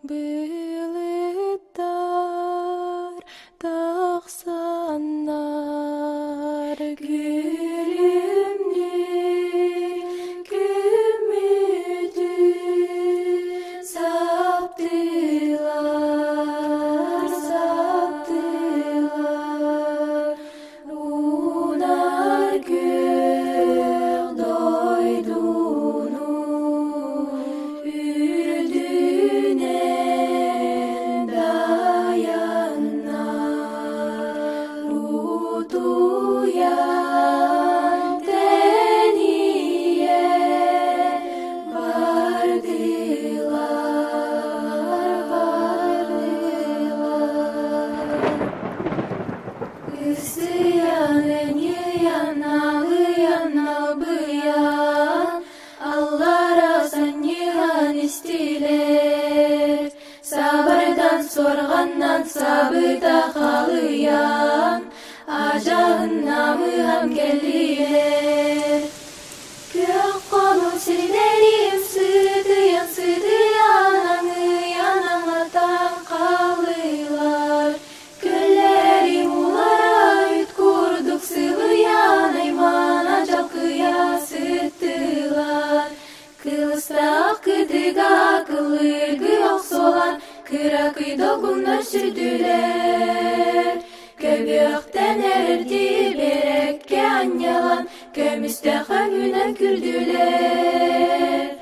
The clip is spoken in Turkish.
Bulutlar tağsanlar gülümnü gümüdü saptılar saptılar unar gök doydunu ürdüne dayanar uduyan deniye vardılar. Isıyanın yıyan bıyan Allah razın yıyan istiler sabırdan sorgandan sabırda kalıyan acağın namı ham geldiler gök konu sirlerim sıdıyan anıyan kalılar göllerim ulara yutkurduk sıvıyan ayman acal kıyasıttılar kılısta kıdıga kılır gök solan kıra kıydokunlar sürdüler göbekten erdi berekke anyalan kömüste hagüne kürdüler